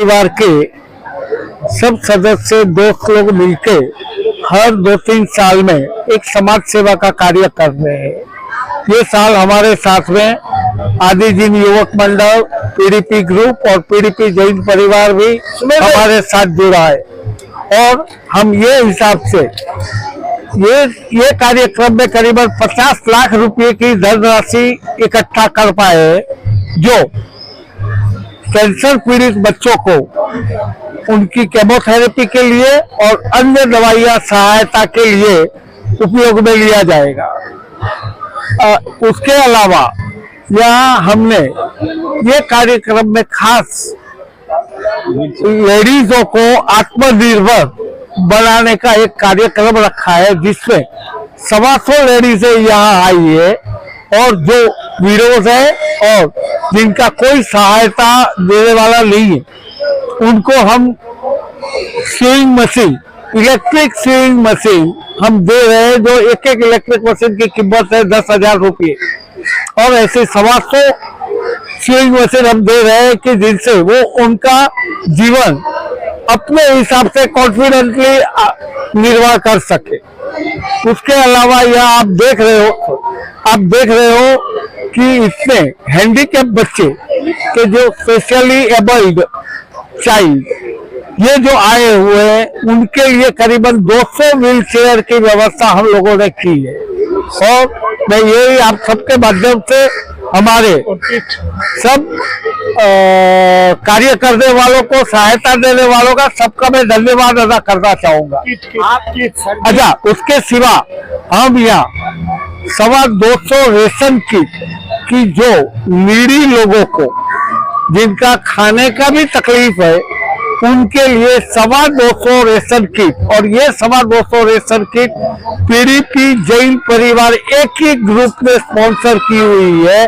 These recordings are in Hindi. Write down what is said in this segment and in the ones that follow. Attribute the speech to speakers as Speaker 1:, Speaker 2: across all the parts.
Speaker 1: परिवार के सब सदस्य दोस्त लोग मिलके हर 2-3 साल में एक समाज सेवा का कार्य कर रहे हैं। ये साल हमारे साथ में आदिजीन युवक मंडल, पीडीपी ग्रुप और पीडीपी जैन परिवार भी हमारे साथ जुड़ा है और हम ये हिसाब से ये कार्यक्रम में करीबन 50 लाख रुपए की धनराशि इकट्ठा कर पाए, जो कैंसर पीड़ित बच्चों को उनकी केमोथेरेपी के लिए और अन्य दवाइयां सहायता के लिए उपयोग में लिया जाएगा। उसके अलावा यहाँ हमने ये कार्यक्रम में खास लेडीजों को आत्मनिर्भर बनाने का एक कार्यक्रम रखा है, जिसमें 125 लेडीज यहाँ आई है और जो विरोध है और जिनका कोई सहायता देने वाला नहीं है, उनको हम swing machine, electric swing machine हम दे रहे हैं, जो एक इलेक्ट्रिक मशीन की कीमत है 10,000 रुपये और ऐसे 125 स्विंग मशीन हम दे रहे हैं कि जिनसे वो उनका जीवन अपने हिसाब से कॉन्फिडेंटली निर्वाह कर सके। उसके अलावा यह आप देख रहे हो कि इसमें हैंडीकैप बच्चे के जो स्पेशली एबल्ड चाइल्ड ये जो आए हुए हैं, उनके लिए करीबन 200 व्हील चेयर की व्यवस्था हम लोगों ने की है और मैं यही आप सबके माध्यम से हमारे सब कार्य करने वालों को, सहायता देने वालों का सबका मैं धन्यवाद अदा करना चाहूंगा। अच्छा, उसके सिवा हम यहाँ 250 रेशन किट की जो नीडी लोगों को जिनका खाने का भी तकलीफ है, उनके लिए 250 रेशन किट, और ये 250 रेशन किट पीडीपी जैन परिवार एक ही ग्रुप में स्पॉन्सर की हुई है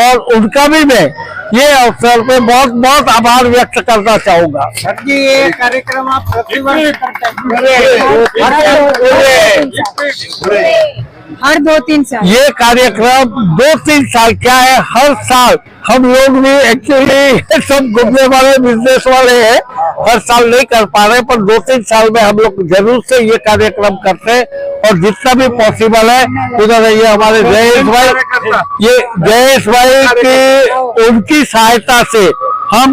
Speaker 1: और उनका भी मैं ये अवसर पे बहुत बहुत आभार व्यक्त करना चाहूंगा।
Speaker 2: सर जी, ये कार्यक्रम आप प्रतिवर्ष हर 2-3 साल
Speaker 1: ये कार्यक्रम 2-3 साल क्या है, हर साल हम लोग भी एक्चुअली सब घूमने वाले बिजनेस वाले हैं, हर साल नहीं कर पा रहे, पर 2-3 साल में हम लोग जरूर से ये कार्यक्रम करते हैं और जितना भी पॉसिबल है उधर ये हमारे जयेश भाई की उनकी सहायता से हम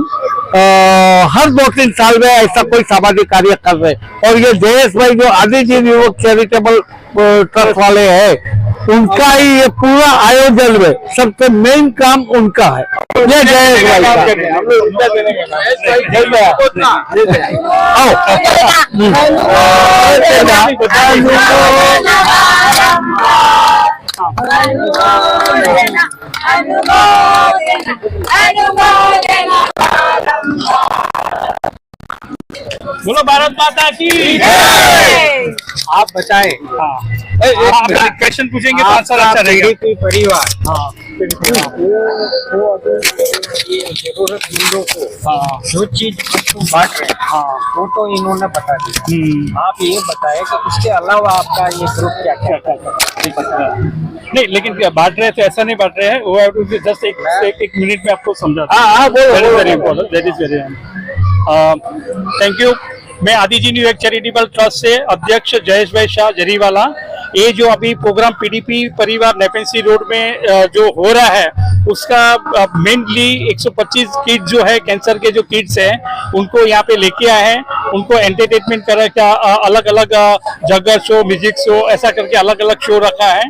Speaker 1: हर 2-3 साल में ऐसा कोई सामाजिक कार्य कर रहे हैं। और ये जयेश भाई जो आदिजीन युवक चैरिटेबल ट्रस्ट वाले हैं, उनका ही ये पूरा आयोजन में सबसे मेन काम उनका है। ये जयेश भाई
Speaker 3: बोलो भारत माता की।
Speaker 2: आप बताएं।
Speaker 3: एक क्वेश्चन पूछेंगे, 5 साल अच्छा रहेगा।
Speaker 2: परिवार जरूरतमंदों को जो चीज बांट रहे हैं, वो तो इन्होंने बता दिया। आप ये बताएं कि इसके अलावा आपका ये ग्रुप क्या क्या
Speaker 3: नहीं, लेकिन बांट रहे तो ऐसा नहीं बांट रहे हैं, वो जस्ट एक मिनट में आपको समझाता हूँ। Thank you. मैं आदिजीन युवक चैरिटेबल ट्रस्ट से अध्यक्ष जयेश भाई शाह जरीवाला। ये जो अभी प्रोग्राम पीडीपी परिवार नेपेंसी रोड में जो हो रहा है, उसका मेनली 125 किट जो है कैंसर के जो किट्स हैं उनको यहाँ पे लेके आए हैं। उनको एंटरटेनमेंट कर अलग अलग जगह शो, म्यूजिक शो, ऐसा करके अलग अलग शो रखा है।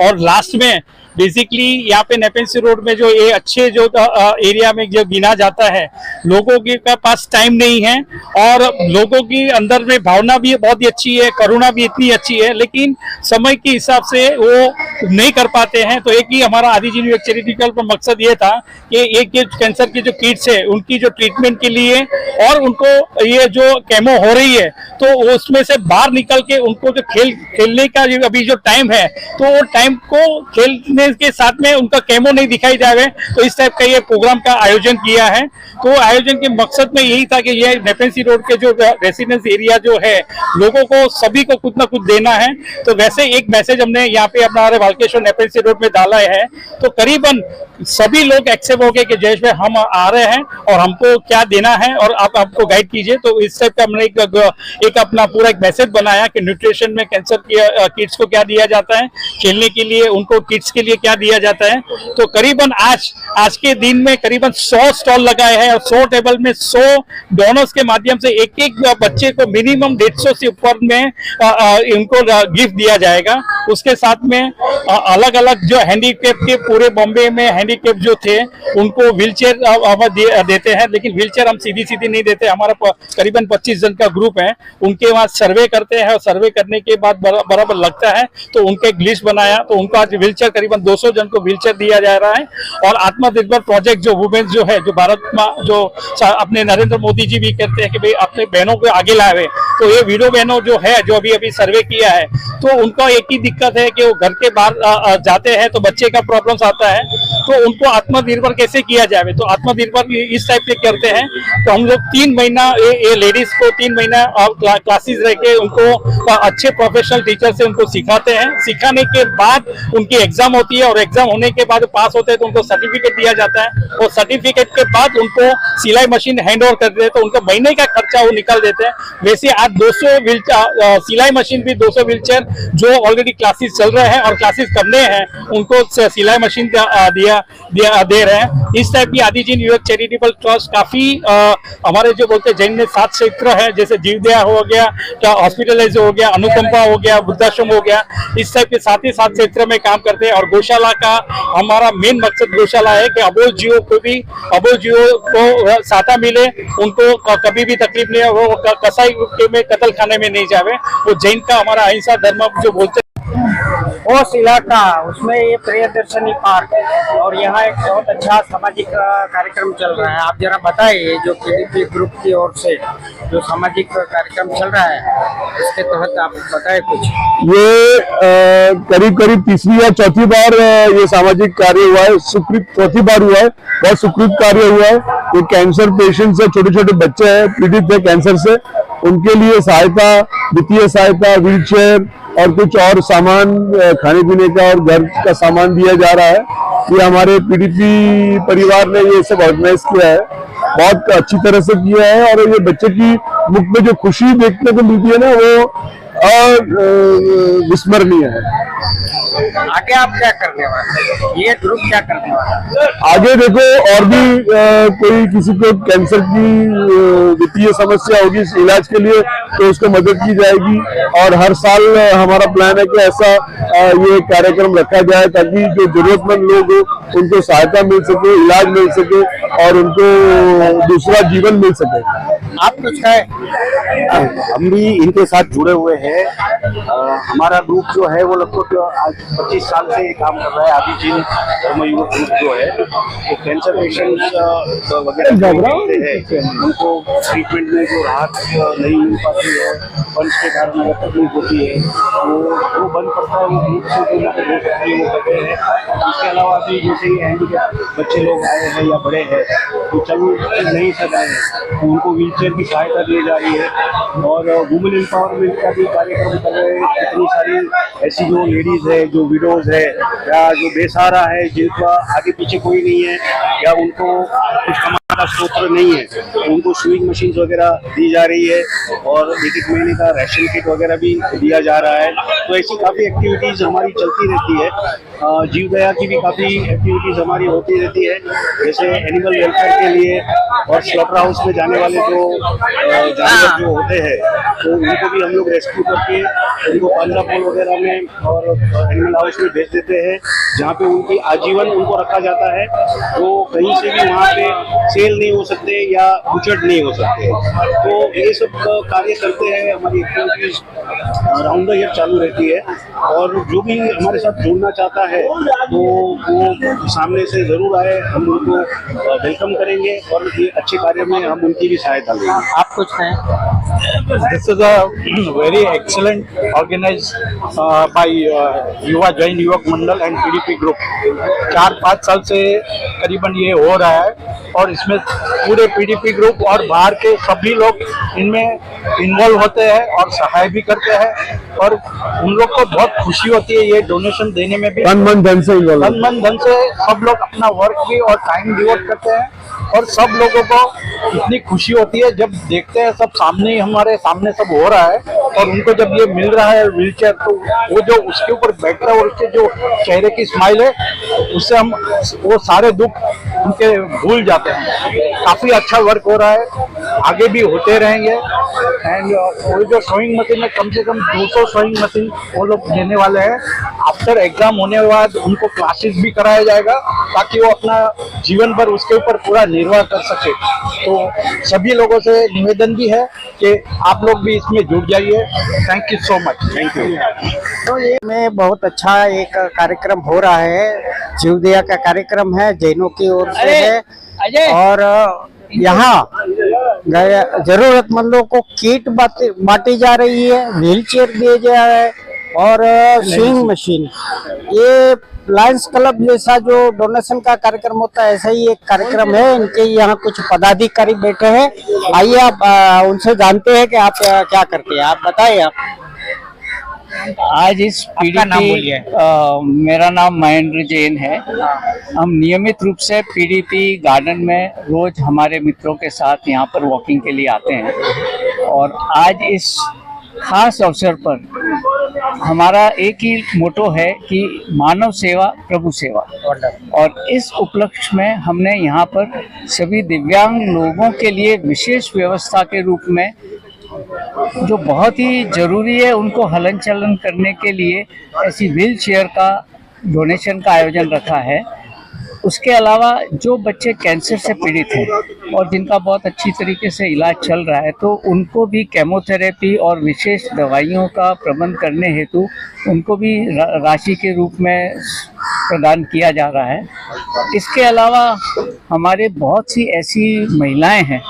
Speaker 3: और लास्ट में बेसिकली यहाँ पे नेपेंसी रोड में जो ये अच्छे जो एरिया में जो गिना जाता है, लोगों के पास टाइम नहीं है और लोगों की अंदर में भावना भी बहुत ही अच्छी है, करुणा भी इतनी अच्छी है, लेकिन समय के हिसाब से वो नहीं कर पाते हैं। तो एक ही हमारा आदिजीन युवक चैरिटेबल का मकसद ये था कि एक ये कैंसर की जो किट्स है उनकी जो ट्रीटमेंट के लिए और उनको ये जो केमो हो रही है तो उसमें से बाहर निकल के उनको जो खेलने का अभी जो टाइम है, तो वो टाइम को खेलने देखने के साथ में उनका केमो नहीं दिखाई जावे, तो इस टाइप का ये प्रोग्राम का आयोजन किया है। तो आयोजन के मकसद में यही था कि ये नेपेन सी रोड के जो रेसिडेंस एरिया जो है, लोगों को सभी को कुछ ना कुछ देना है। तो वैसे एक मैसेज हमने यहाँ पे हमारे वाल्केश्वर नेपेन सी रोड में डाला है, तो करीबन सभी लोग एक्सेप्ट हो गए कि जयेश भाई हम आ रहे हैं और हमको क्या देना है और आप आपको गाइड कीजिए। तो इस टाइप का हमने एक अपना पूरा एक मैसेज बनाया कि न्यूट्रिशन में कैंसर के किड्स को क्या दिया जाता है, खेलने के लिए उनको किड्स के लिए क्या दिया जाता है। तो करीबन आज के दिन में करीबन 100 स्टॉल लगाए हैं और 100 टेबल में 100 डोनर्स के माध्यम से एक बच्चे को मिनिमम 150 से ऊपर में इनको गिफ्ट दिया जाएगा। उसके साथ में अलग अलग जो हैंडीकैप के पूरे बॉम्बे में हैंडीकैप जो थे उनको व्हीलचेयर देते हैं, लेकिन व्हीलचेयर हम सीधी नहीं देते। हमारा करीबन 25 जन का ग्रुप है, उनके वहाँ सर्वे करते हैं और सर्वे करने के बाद बराबर लगता है तो उनका एक लिस्ट बनाया, तो उनको आज व्हीलचेयर करीबन 200 जन को व्हीलचेयर दिया जा रहा है। और आत्मनिर्भर प्रोजेक्ट जो वुमेन जो है, जो भारत में जो अपने नरेंद्र मोदी जी भी कहते हैं कि भाई अपने बहनों को आगे लाए, तो ये वीडियो बहनों जो है जो अभी सर्वे किया है, तो उनका एक ही दिक्कत है कि वो घर के बाहर जाते हैं तो बच्चे का प्रॉब्लम्स आता है, तो उनको आत्मनिर्भर कैसे किया जाए। तो आत्मनिर्भर इस टाइप के करते हैं। तो हम लोग 3 महीना ये लेडीज को 3 महीना क्लासेस रह के उनको अच्छे प्रोफेशनल टीचर से उनको सिखाते हैं। सिखाने के बाद उनकी एग्जाम होती है और एग्जाम होने के बाद पास होते हैं तो उनको सर्टिफिकेट दिया जाता है और सर्टिफिकेट के बाद उनको सिलाई मशीन हैंड ओवर करते हैं, तो उनका महीने का खर्चा वो निकाल देते हैं। वैसे आज 200 व्हीलचेयर सिलाई मशीन भी 200 व्हीलचेयर जो ऑलरेडी क्लासेस चल रहे हैं और क्लासेस करने हैं उनको सिलाई मशीन दे रहे हैं। इस टाइप की आदिजी न्यूयॉर्क चैरिटेबल ट्रस्ट काफी हमारे जो बोलते हैं जैन में 7 क्षेत्र है, जैसे जीवदया हो गया, हॉस्पिटलाइज हो गया, अनुकंपा हो गया, वृद्धाश्रम हो गया, इस टाइप के 7 क्षेत्र में काम करते हैं। और गौशाला का हमारा मेन मकसद गौशाला है कि अबोध जीवों को सहायता मिले, उनको कभी भी तकलीफ नहीं हो, वो कसाई में कत्ल खाने में नहीं जावे। वो जैन का हमारा अहिंसा धर्म जो बोलते
Speaker 2: उस इलाका उसमें ये प्रियदर्शनी पार्क और यहाँ एक बहुत अच्छा सामाजिक कार्यक्रम चल रहा है। आप जरा बताइए जो पीडीपी ग्रुप की ओर से जो सामाजिक कार्यक्रम चल रहा है इसके तहत आप बताएं कुछ।
Speaker 4: ये करीब तीसरी या चौथी बार ये सामाजिक कार्य हुआ है, सुकृत चौथी बार हुआ है, बहुत सुकृत कार्य हुआ है। ये कैंसर पेशेंट्स है, छोटे बच्चे हैं पीड़ित है कैंसर से, उनके लिए सहायता, वित्तीय सहायता, व्हीलचेयर और कुछ और सामान खाने पीने का और घर का सामान दिया जा रहा है। ये हमारे पीडीपी परिवार ने ये सब ऑर्गेनाइज किया है, बहुत अच्छी तरह से किया है। और ये बच्चे की मुख में जो खुशी देखने को मिलती है ना, वो विस्मरणीय है।
Speaker 2: आगे आप क्या करने वाले, ये ग्रुप क्या करने वाला?
Speaker 4: आगे देखो और भी कोई किसी को कैंसर की वित्तीय समस्या होगी इलाज के लिए तो उसको मदद की जाएगी। और हर साल हमारा प्लान है कि ऐसा ये कार्यक्रम रखा जाए ताकि जो जरूरतमंद लोग हो उनको सहायता मिल सके, इलाज मिल सके और उनको दूसरा जीवन मिल सके।
Speaker 2: आप कुछ है?
Speaker 5: हम भी इनके साथ जुड़े हुए हैं। हमारा ग्रुप जो है वो लगभग आज 25 साल से ये काम कर रहा है। आदिजी युवक ग्रुप जो है वो कैंसर पेशेंट्स वगैरह हैं, उनको ट्रीटमेंट में जो राहत नहीं मिल पाती है, फंड्स के कारण अगर तकलीफ होती है वो बंद पड़ता है, वो ग्रुप से जो हो सकती है वो करते हैं। इसके अलावा भी जैसे हैंडीकैप बच्चे लोग आए हैं या बड़े हैं तो चल नहीं सक रहे हैं, तो उनको व्हीलचेयर की सहायता दी जा रही है। और वुमेन एम्पावरमेंट का भी कार्यक्रम कर रहे हैं। कितनी सारी ऐसी जो लेडीज है, जो विडोज है या जो बेसहारा है, जिनका आगे पीछे कोई नहीं है या उनको कुछ का स्रोत नहीं है, तो उनको स्विंग मशीन वगैरह दी जा रही है और एक महीने का राशन किट वगैरह भी दिया जा रहा है। तो ऐसी काफ़ी एक्टिविटीज़ हमारी चलती रहती है। जीवदया की भी काफ़ी एक्टिविटीज़ हमारी होती रहती है, जैसे एनिमल वेलफेयर के लिए और स्लॉटर हाउस में जाने वाले जो जानवर जो होते हैं तो उनको भी हम लोग रेस्क्यू करके उनको पांजरापोल वगैरह में और एनिमल हाउस में भेज देते हैं, जहाँ पे उनकी आजीवन उनको रखा जाता है। तो कहीं से भी वहाँ पे सेल नहीं हो सकते या बुचड़ नहीं हो सकते। तो ये सब कार्य करते हैं, हमारी एक्टिविटीज राउंड द ईयर चालू रहती है। और जो भी हमारे साथ जुड़ना चाहता है तो वो सामने से जरूर आए, हम उनको वेलकम करेंगे और ये अच्छे कार्य में हम उनकी भी सहायता लेंगे।
Speaker 2: आप कुछ कहें?
Speaker 6: This is a very excellent organized by युवा जैन युवक मंडल एंड पीडीपी ग्रुप। 4-5 साल से करीबन ये हो रहा है और इसमें पूरे पीडीपी ग्रुप और बाहर के सभी लोग इनमें इन्वॉल्व होते हैं और सहाय भी करते हैं और उन लोग को बहुत खुशी होती है ये डोनेशन देने में भी।
Speaker 4: तन मन धन से involved है।
Speaker 6: तन मन धन से सब लोग अपना वर्क भी और टाइम डिवोट करते हैं और सब लोगों को इतनी खुशी होती है जब देखते हैं सब सामने ही हमारे सामने सब हो रहा है और उनको जब ये मिल रहा है व्हील चेयर तो वो जो उसके ऊपर बैठ रहा है और उसके जो चेहरे की स्माइल है उससे हम वो सारे दुख उनके भूल जाते हैं। काफी अच्छा वर्क हो रहा है, आगे भी होते रहेंगे एंड वो जो सोइंग मशीन है कम से कम 200 सोइंग मशीन वो लोग देने वाले हैं। आफ्टर एग्जाम होने के बाद उनको क्लासेस भी कराया जाएगा ताकि वो अपना जीवन भर उसके ऊपर पूरा निर्वाह कर सके। तो सभी लोगों से निवेदन भी है कि आप लोग भी इसमें जुड़ जाइए। Thank you so much. Thank you.
Speaker 2: तो ये में बहुत अच्छा एक कार्यक्रम हो रहा है, जीवदया का कार्यक्रम है, जैनों की ओर से है और यहाँ जरूरतमंदों को किट बांटी जा रही है, व्हील चेयर दिए जा रहे हैं और स्विंग मशीन। ये लायंस क्लब जैसा जो डोनेशन का कार्यक्रम होता है ऐसा ही एक कार्यक्रम है। इनके यहाँ कुछ पदाधिकारी बैठे हैं, आइए आप उनसे जानते हैं कि आप क्या करते हैं। आप बताइए। आप
Speaker 7: आज इस पीडीपी मेरा नाम महेंद्र जैन है। हम नियमित रूप से पीडीपी गार्डन में रोज हमारे मित्रों के साथ यहाँ पर वॉकिंग के लिए आते हैं और आज इस खास अवसर पर हमारा एक ही मोटो है कि मानव सेवा प्रभु सेवा, और इस उपलक्ष्य में हमने यहाँ पर सभी दिव्यांग लोगों के लिए विशेष व्यवस्था के रूप में जो बहुत ही जरूरी है उनको हलन चलन करने के लिए ऐसी व्हील चेयर का डोनेशन का आयोजन रखा है। उसके अलावा जो बच्चे कैंसर से पीड़ित हैं और जिनका बहुत अच्छी तरीके से इलाज चल रहा है तो उनको भी केमोथेरेपी और विशेष दवाइयों का प्रबंध करने हेतु उनको भी राशि के रूप में प्रदान किया जा रहा है। इसके अलावा हमारे बहुत सी ऐसी महिलाएं हैं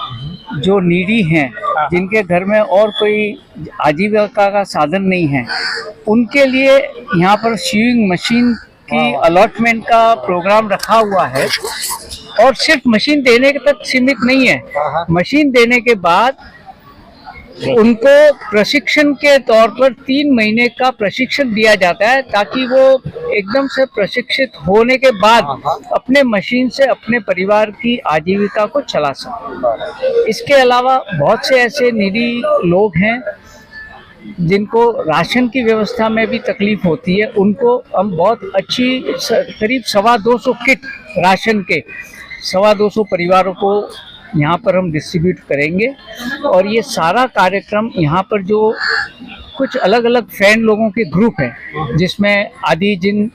Speaker 7: जो नीडी हैं, जिनके घर में और कोई आजीविका का साधन नहीं है, उनके लिए यहाँ पर सीविंग मशीन की अलॉटमेंट का प्रोग्राम रखा हुआ है। और सिर्फ मशीन देने तक सीमित नहीं है, मशीन देने के बाद उनको प्रशिक्षण के तौर पर 3 महीने का प्रशिक्षण दिया जाता है ताकि वो एकदम से प्रशिक्षित होने के बाद अपने मशीन से अपने परिवार की आजीविका को चला सके। इसके अलावा बहुत से ऐसे निडी लोग हैं जिनको राशन की व्यवस्था में भी तकलीफ होती है, उनको हम बहुत अच्छी करीब 225 किट राशन के 225 परिवारों को यहाँ पर हम डिस्ट्रीब्यूट करेंगे। और ये सारा कार्यक्रम यहाँ पर जो कुछ अलग अलग फ्रेंड लोगों के ग्रुप हैं जिसमें आदि जिन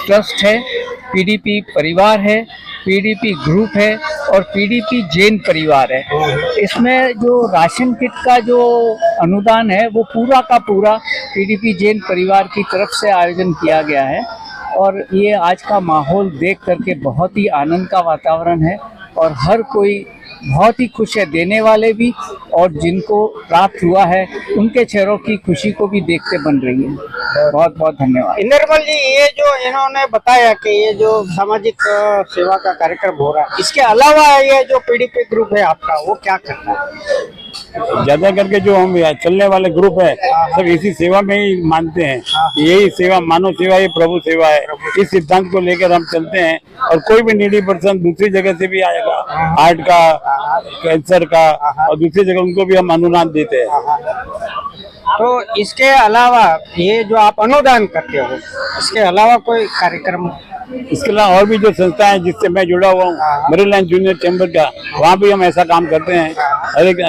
Speaker 7: ट्रस्ट है, पीडीपी परिवार है, पीडीपी ग्रुप है और पीडीपी जैन परिवार है। इसमें जो राशन किट का जो अनुदान है वो पूरा का पूरा पीडीपी जैन परिवार की तरफ से आयोजन किया गया है। और ये आज का माहौल देख करके बहुत ही आनंद का वातावरण है और हर कोई बहुत ही खुश है, देने वाले भी और जिनको प्राप्त हुआ है उनके चेहरों की खुशी को भी देखते बन रही है। बहुत बहुत धन्यवाद।
Speaker 2: इंद्रमल जी, ये जो इन्होंने बताया कि ये जो सामाजिक सेवा का कार्यक्रम हो रहा है, इसके अलावा ये जो पीडीपी ग्रुप है आपका वो क्या करता है?
Speaker 8: ज्यादा करके जो हम चलने वाले ग्रुप है सब इसी सेवा में ही मानते हैं। यही सेवा मानव सेवा, ये प्रभु सेवा है। इस सिद्धांत को लेकर हम चलते हैं और कोई भी नीडी पर्सन दूसरी जगह से भी आएगा, हार्ट का, कैंसर का और दूसरी जगह उनको भी हम अनुदान देते हैं।
Speaker 2: तो इसके अलावा ये जो आप अनुदान करते हो, इसके अलावा कोई कार्यक्रम?
Speaker 8: इसके अलावा और भी जो संस्था है जिससे मैं जुड़ा हुआ हूँ, मरीलैंड जूनियर चैम्बर का, वहाँ भी हम ऐसा काम करते हैं। हर एक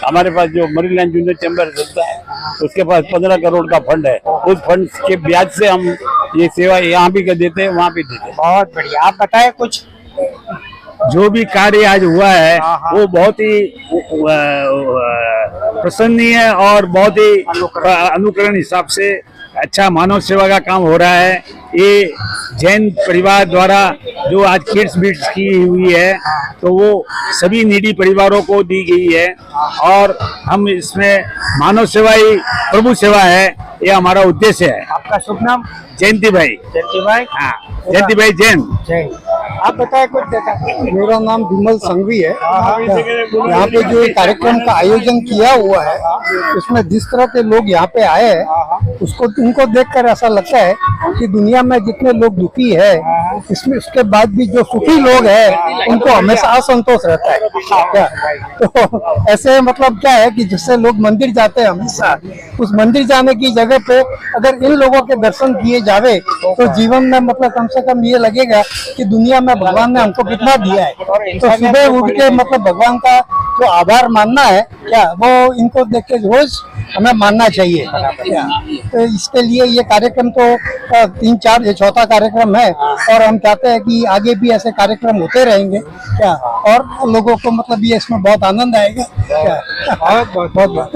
Speaker 8: हमारे पास जो मरीलैंड जूनियर चैम्बर संस्था है उसके पास 15 करोड़ का फंड है, उस फंड के ब्याज से हम ये सेवा यहाँ भी कर देते हैं, वहाँ भी देते हैं।
Speaker 2: बहुत बढ़िया। आप बताएं कुछ।
Speaker 1: जो भी कार्य आज हुआ है वो बहुत ही प्रसन्नीय और बहुत ही अनुकरण हिसाब से
Speaker 8: अच्छा मानव सेवा का काम हो रहा है। ये जैन परिवार द्वारा जो आज किड्स बीट्स की हुई है तो वो सभी नीडी परिवारों को दी गई है और हम इसमें मानव सेवा ही प्रभु सेवा है, ये हमारा उद्देश्य है।
Speaker 2: आपका शुभ नाम?
Speaker 8: जयंती भाई।
Speaker 2: जयंती भाई।
Speaker 8: हाँ, जयंती भाई जैन।
Speaker 2: जय। आप बताए कुछ देखा?
Speaker 9: मेरा नाम विमल संघवी है। यहाँ पे जो कार्यक्रम का आयोजन किया हुआ है उसमें जिस तरह के लोग यहाँ पे आए हैं उसको उनको देखकर ऐसा लगता है कि दुनिया में जितने लोग दुखी है इसमें उसके बाद भी जो सुखी लोग हैं उनको हमेशा असंतोष रहता है क्या? तो ऐसे मतलब क्या है कि जिससे लोग मंदिर जाते हैं हमेशा, उस मंदिर जाने की जगह पे अगर इन लोगों के दर्शन किए जावे तो जीवन में मतलब कम से कम ये लगेगा कि दुनिया में भगवान ने हमको कितना दिया है। तो सुबह उठ के मतलब भगवान का जो आभार मानना है क्या, वो इनको देख के रोज हमें मानना चाहिए क्या? तो इसके लिए ये कार्यक्रम तो 3-4 ये चौथा कार्यक्रम है और हम चाहते हैं कि आगे भी ऐसे कार्यक्रम होते रहेंगे क्या, और लोगों को मतलब ये इसमें बहुत आनंद आएगा क्या। बहुत बहुत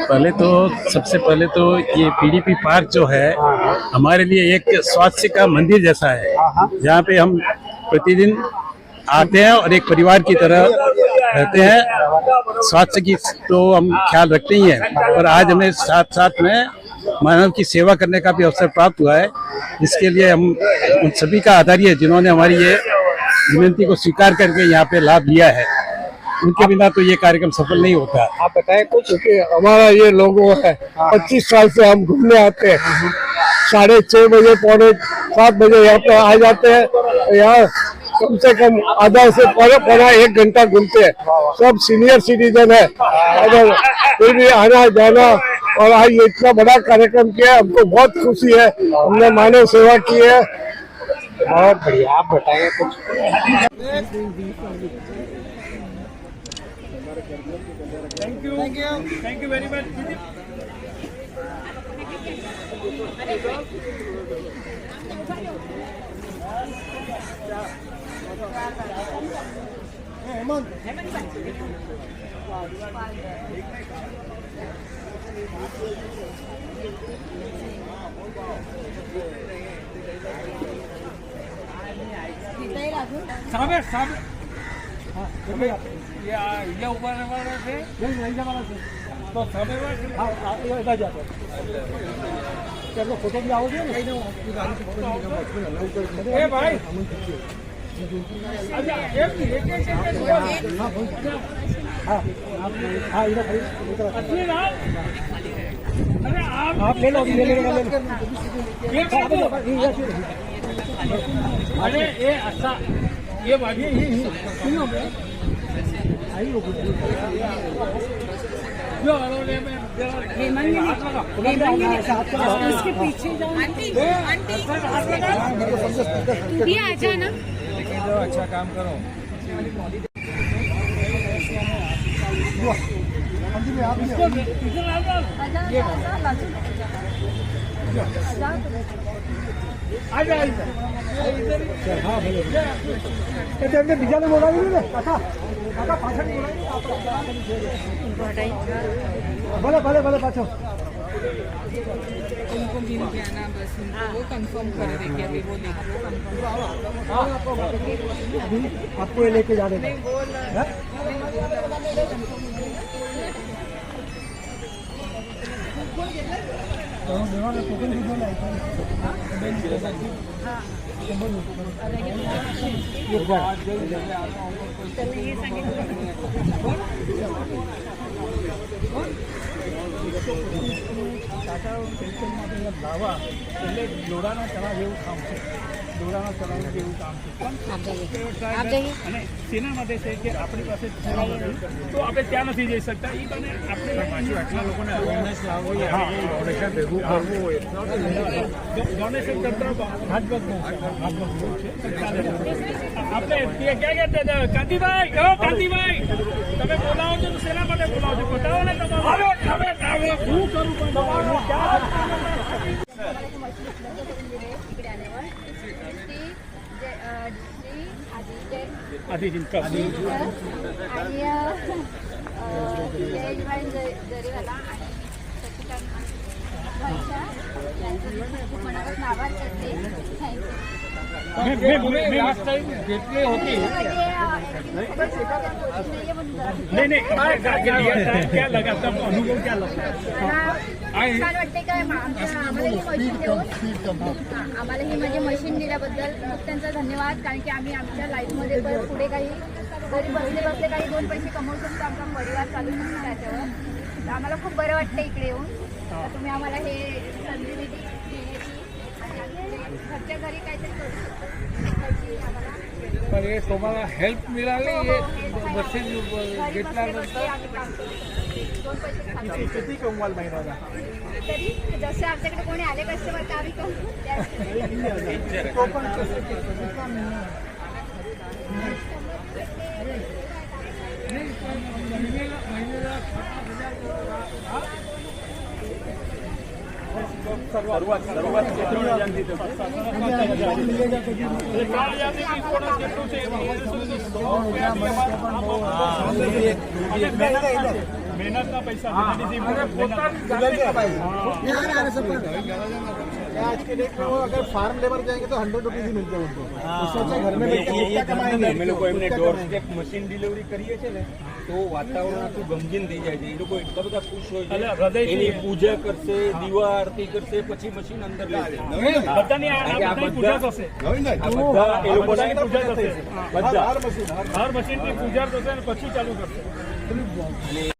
Speaker 8: पहले तो सबसे पहले तो ये पीडीपी पार्क जो है हमारे लिए एक स्वास्थ्य का मंदिर जैसा है, जहाँ पे हम प्रतिदिन आते हैं और एक परिवार की तरह रहते हैं। स्वास्थ्य की तो हम ख्याल रखते ही हैं, पर आज हमें साथ साथ में मानव की सेवा करने का भी अवसर प्राप्त हुआ है, जिसके लिए हम उन सभी का आभारी है जिन्होंने हमारी ये विनती को स्वीकार करके यहाँ पे लाभ लिया है। उनके बिना तो ये कार्यक्रम सफल नहीं होता।
Speaker 2: आप बताए कुछ?
Speaker 1: हमारा ये लोगो है, 25 साल से हम घूमने आते हैं। 6:30 बजे 6:45 बजे यहाँ पे आ जाते हैं। यहाँ कम से कम आधा से पौना 1 घंटा घूमते हैं। सब सीनियर सिटीजन है, अगर फिर भी आना जाना, और आज ये इतना बड़ा कार्यक्रम किया, हमको बहुत खुशी है। हमने मानव सेवा की है।
Speaker 2: बहुत बढ़िया। आप बताइए कुछ?
Speaker 3: Thank you very much. ये ऊपर से तो फोटो भी आओगे भाई। आप ले लो, अरे ये अच्छा ये बाजी
Speaker 10: इसके पीछे जाओ। तू भी आ जा ना।
Speaker 3: अच्छा काम करो।
Speaker 1: भले भले भले पाछो
Speaker 10: उनको मिल गया ना, बस उनको वो कंफर्म कर देंगे। अभी वो
Speaker 1: आपको ये लेके जा देगा।
Speaker 3: દોડાના ચણા જેવું કામ છે, દોડાના ચણા જેવું કામ છે, પણ સેના માટે છે કે આપણી પાસે તો આપણે ત્યાં નથી જઈ શકતા। એ બને આપણે આટલા લોકોને અવેરનેસ લાવવી, ડોનેશન ભેગું કરવું હોય, ડોનેશન કરતા હાથવગનું છે। આપણે ક્યાં કહેતા કાંતિભાઈ, કાંતિભાઈ તમે બોલાવો છો તો સેના માટે બોલાવો છો, બતાવો ને તમારું હું કરું પણ आधी जिंका
Speaker 10: आणि जरीवाला आणि
Speaker 11: वर्षा त्यांचं खूप मनापासून आभार करते थँक्यू
Speaker 3: क्या लगा तब अनुभव क्या लगा
Speaker 11: छान वाटते काय आम्हाला ही मशीन देऊन आम्हाला ही म्हणजे मशीन दिल्याबद्दल खूप त्यांचा धन्यवाद. कारण की आम्ही आमच्या लाईफमध्ये पण पुढे काही घरी बसले बसले काही 2 पैसे कमवू शकतो, आमचा परिवार चालू शकतो त्याच्यावर. तर आम्हाला खूप बरं वाटतं इकडे येऊन. तर तुम्ही आम्हाला हे संधी दिली देण्याची आणि आम्ही घरच्या घरी काहीतरी करू शकतो त्याची आम्हाला.
Speaker 1: पण हे तुम्हाला हेल्प मिळाली मशीन
Speaker 11: घरी बसले बसले आम्ही काम करू शकतो, 2 पैसे खातो.
Speaker 6: किती कमवाल महिन्याला?
Speaker 11: तरी जसे आमच्याकडे कोणी आले कस्टमर तर आम्ही करू
Speaker 6: तो पण
Speaker 3: मेहनत का पैसा
Speaker 6: आज के डेट में वो अगर फार्म लेबर जाएंगे तो 100 रुपीज ही मिलते हैं उनको. सोचा घर में बैठ के कितना कमाएंगे.
Speaker 12: અમે લોકો એમને ડોર સ્ટેપ મશીન ડિલિવરી કરીએ છીએ ને તો વાતાવરણ આખું ગમગીન થઈ જાય છે. એ લોકો એટલા બધા ખુશ હોય છે. એની પૂજા કરશે, દીવા આરતી કરશે, પછી મશીન અંદર લેશે.
Speaker 3: બધાની આ પૂજા થશે,
Speaker 12: આ બધા એ લોકોની
Speaker 3: પૂજા થશે,
Speaker 6: हर मशीन
Speaker 3: હર મશીનની પૂજા થશે અને પછી ચાલુ કરશે.